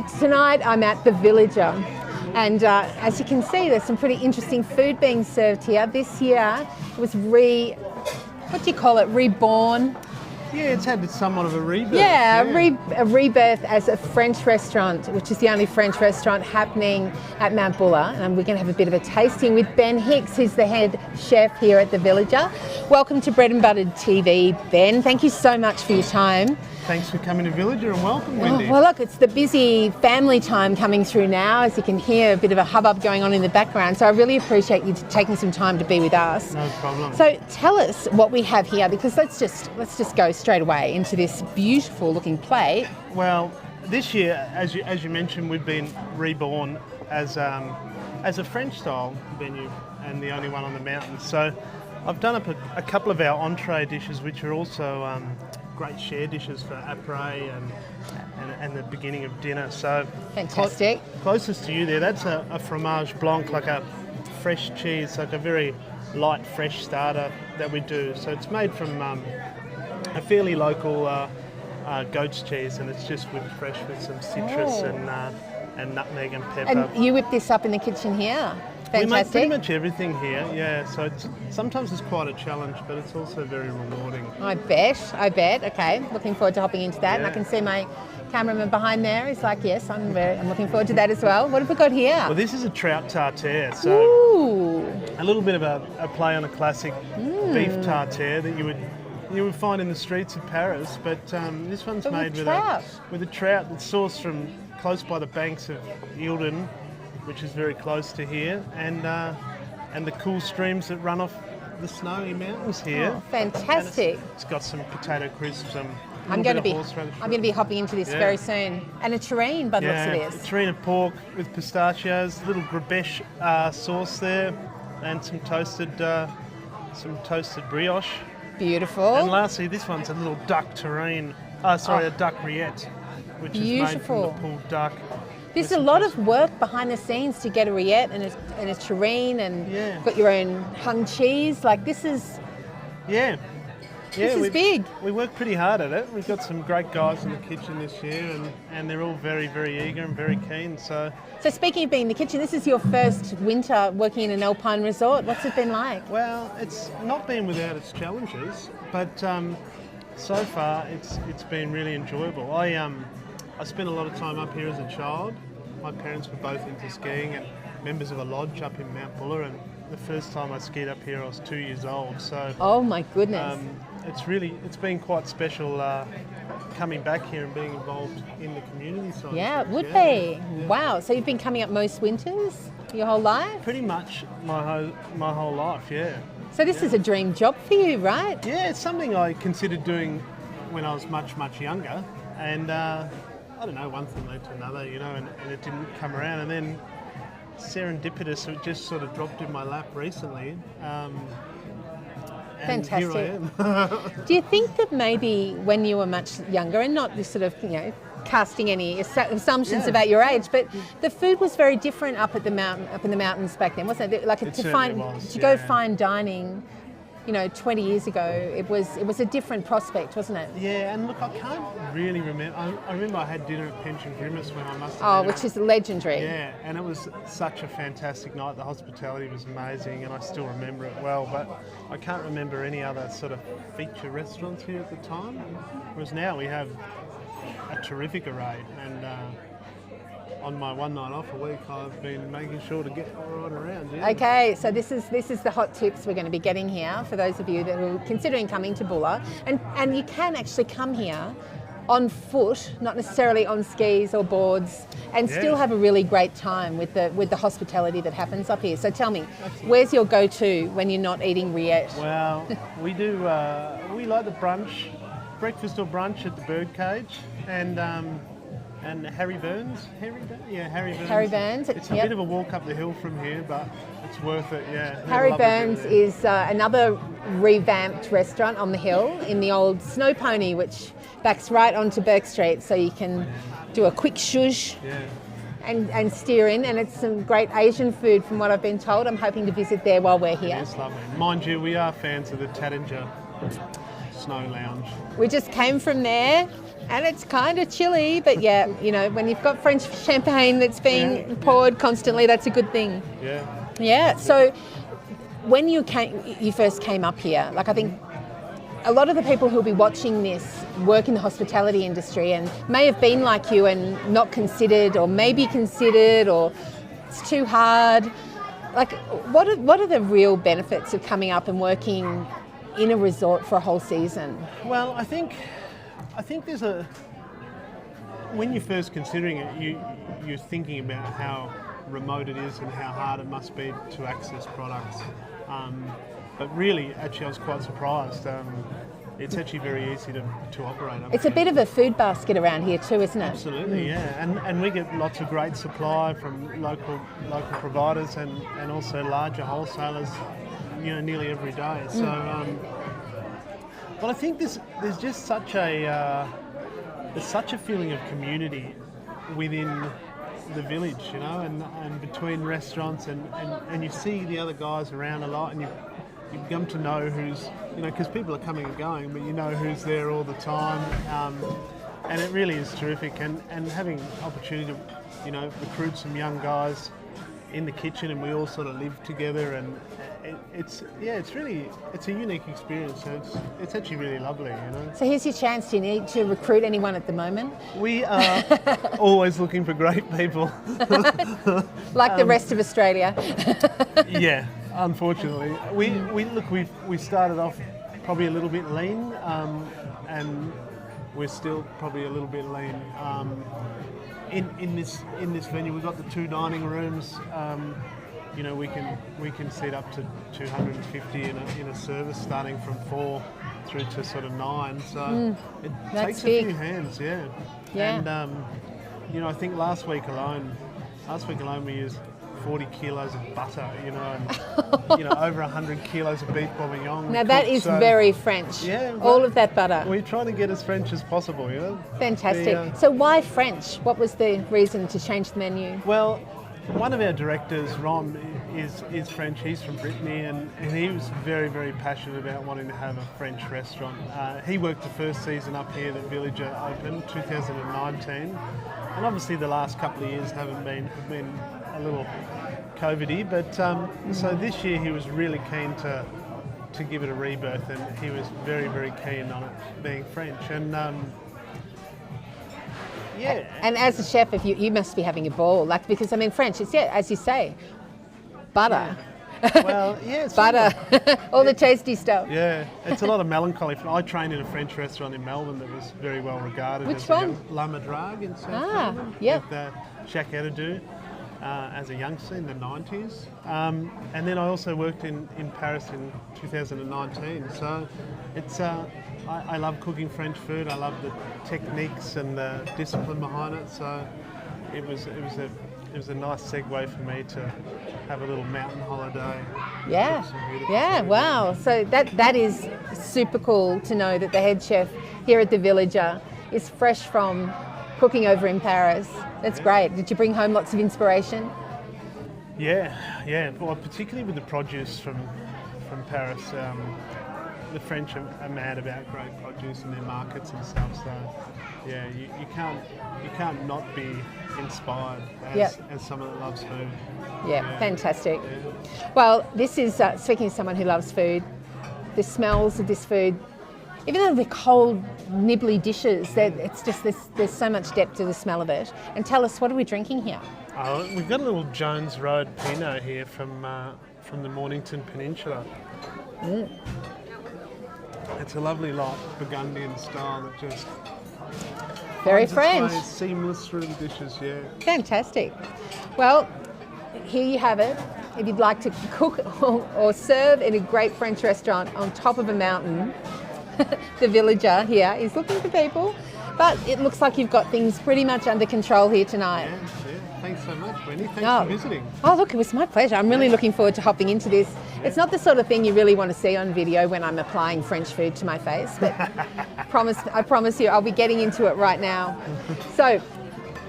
Tonight I'm at the Villager, and as you can see, there's some pretty interesting food being served here. This year it was reborn. Yeah, it's had somewhat of a rebirth. Yeah, a rebirth as a French restaurant, which is the only French restaurant happening at Mount Buller. And we're going to have a bit of a tasting with Ben Hicks, who's the head chef here at the Villager. Welcome to Bread and Buttered TV, Ben. Thank you so much for your time. Thanks for coming to Villager, and welcome, Wendy. Well, look, it's the busy family time coming through now, as you can hear a bit of a hubbub going on in the background. So I really appreciate you taking some time to be with us. No problem. So tell us what we have here, because let's just go straight away into this beautiful looking plate. Well, this year, as you mentioned, we've been reborn as a French style venue and the only one on the mountain. So I've done up a couple of our entree dishes, which are also great share dishes for après and the beginning of dinner. So fantastic. Closest to you there, that's a fromage blanc, like a fresh cheese, like a very light fresh starter that we do. So it's made from a fairly local goat's cheese, and it's just whipped fresh with some citrus and nutmeg and pepper. And you whip this up in the kitchen here? Fantastic. We make pretty much everything here, yeah. So sometimes it's quite a challenge, but it's also very rewarding. I bet. Okay, looking forward to hopping into that. Yeah. And I can see my cameraman behind there is like, yes, I'm looking forward to that as well. What have we got here? Well, this is a trout tartare. So a little bit of a play on a classic beef tartare that you would find in the streets of Paris, but this one's made with a trout that's sourced from close by the banks of Eildon, which is very close to here, and the cool streams that run off the snowy mountains here. Oh, fantastic! It's got some potato crisps. I'm going to be hopping into this very soon, and a terrine by the looks of this. A terrine of pork with pistachios, a little grabeche sauce there, and some toasted brioche. Beautiful. And lastly, this one's a little duck terrine. A duck rillette, which is made from the pulled duck. There's a lot of work behind the scenes to get a rillette and a terrine, and you've got your own hung cheese. Like this is... This is big. We work pretty hard at it. We've got some great guys in the kitchen this year, and they're all very, very eager and very keen. So speaking of being in the kitchen, this is your first winter working in an alpine resort. What's it been like? Well, it's not been without its challenges, but so far it's been really enjoyable. I spent a lot of time up here as a child. My parents were both into skiing and members of a lodge up in Mount Buller, and the first time I skied up here I was 2 years old. So oh my goodness. It's been quite special coming back here and being involved in the community side. Yeah, it would be. Yeah. Wow. So you've been coming up most winters your whole life? Pretty much my whole life, yeah. So this is a dream job for you, right? Yeah, it's something I considered doing when I was much, much younger, and I don't know, one thing led to another, and it didn't come around, and then serendipitous, it just sort of dropped in my lap recently. Fantastic. Here I am. Do you think that maybe when you were much younger, and not this sort of, casting any assumptions about your age, but the food was very different up in the mountains back then, wasn't it? Like to go fine dining, 20 years ago, it was a different prospect, wasn't it? Yeah, and look, I can't really remember. I remember I had dinner at Pension Grimace when I must have which is legendary. Yeah, and it was such a fantastic night. The hospitality was amazing, and I still remember it well, but I can't remember any other sort of feature restaurants here at the time. Whereas now we have a terrific array, and on my one night off a week, I've been making sure to get right around. Yeah. Okay, so this is the hot tips we're going to be getting here for those of you that are considering coming to Buller, and you can actually come here on foot, not necessarily on skis or boards, and still have a really great time with the hospitality that happens up here. So tell me, where's your go-to when you're not eating rillette? Well, we do. We like the breakfast or brunch at the Birdcage, and Harry Burns. Harry Burns. Harry Burns. It's a bit of a walk up the hill from here, but it's worth it, yeah. Harry Burns is another revamped restaurant on the hill in the old Snow Pony, which backs right onto Burke Street, so you can do a quick shush and steer in, and it's some great Asian food from what I've been told. I'm hoping to visit there while we're here. It's lovely. Mind you, we are fans of the Taittinger Snow Lounge. We just came from there. And it's kind of chilly, but yeah, you know, when you've got French champagne that's being poured constantly, that's a good thing. Yeah. Yeah. So when you first came up here, like I think a lot of the people who'll be watching this work in the hospitality industry and may have been like you and not considered, or maybe considered, or it's too hard. Like, what are the real benefits of coming up and working in a resort for a whole season? Well, I think there's when you're first considering it, you're thinking about how remote it is and how hard it must be to access products. But really, actually, I was quite surprised. It's actually very easy to operate. It's a bit of a food basket around here too, isn't it? Absolutely, yeah. And we get lots of great supply from local providers and also larger wholesalers, you know, nearly every day. So, but I think there's just such a feeling of community within the village, you know, and between restaurants and you see the other guys around a lot, and you come to know who's, you know, because people are coming and going, but you know who's there all the time, and it really is terrific. And having opportunity to, you know, recruit some young guys in the kitchen, and we all sort of live together, and it's a unique experience. So it's actually really lovely, you know. So here's your chance. Do you need to recruit anyone at the moment? We are always looking for great people. Like the rest of Australia. Yeah, unfortunately. We started off probably a little bit lean, and we're still probably a little bit lean. In this venue, we've got the 2 dining rooms. You know, we can seat up to 250 in a service, starting from 4 through to sort of 9. So it takes big. a few hands, yeah. And you know, I think last week alone we used 40 kilos of butter, you know, and you know, over 100 kilos of beef bourguignon. Now that is very French. Yeah, all of that butter. We're trying to get as French as possible, you know. Fantastic. So why French? What was the reason to change the menu? Well, one of our directors, Ron, is French. He's from Brittany, and he was very, very passionate about wanting to have a French restaurant. He worked the first season up here that Villager opened, 2019, and obviously the last couple of years have been a little COVID-y, but so this year he was really keen to give it a rebirth, and he was very, very keen on it being French. And yeah. And as a chef, if you must be having a ball, like, because I mean French, it's, yeah, as you say, butter. Yeah. Well, yeah, it's butter, all the tasty stuff. Yeah, it's a lot of melancholy. I trained in a French restaurant in Melbourne that was very well regarded. Which one? La Madrague in South Melbourne. Yeah. With Jacques Edidou as a youngster in the 90s. And then I also worked in Paris in 2019. So it's I love cooking French food. I love the techniques and the discipline behind it. So it was a nice segue for me to have a little mountain holiday. Yeah, wow. So that is super cool to know that the head chef here at the Villager is fresh from cooking over in Paris. That's great. Did you bring home lots of inspiration? Yeah. Well, particularly with the produce from Paris. The French are mad about great produce in their markets and stuff. So yeah, you can't not be inspired as someone that loves food. Yeah, fantastic. Yeah. Well, this is speaking of someone who loves food. The smells of this food, even though they're cold, nibbly dishes, it's just there's so much depth to the smell of it. And tell us, what are we drinking here? We've got a little Jones Road Pinot here from the Mornington Peninsula. It's a lovely light Burgundian style that just very French. It's seamless through the dishes, yeah. Fantastic. Well, here you have it. If you'd like to cook or serve in a great French restaurant on top of a mountain, the Villager here is looking for people. But it looks like you've got things pretty much under control here tonight. Yeah. Thanks so much, Wendy. Thanks for visiting. Oh, look, it was my pleasure. I'm really looking forward to hopping into this. It's not the sort of thing you really want to see on video when I'm applying French food to my face, but I promise you I'll be getting into it right now. So,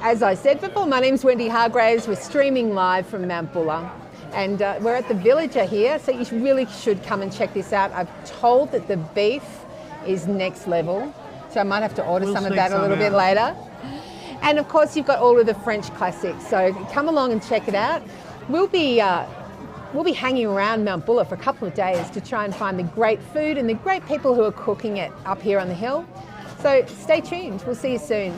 as I said before, my name's Wendy Hargraves. We're streaming live from Mount Buller. And we're at the Villager here, so you really should come and check this out. I'm told that the beef is next level. So I might have to order We'll some of sneak that a some little bit out. later. And of course, you've got all of the French classics. So come along and check it out. We'll be hanging around Mount Buller for a couple of days to try and find the great food and the great people who are cooking it up here on the hill. So stay tuned. We'll see you soon.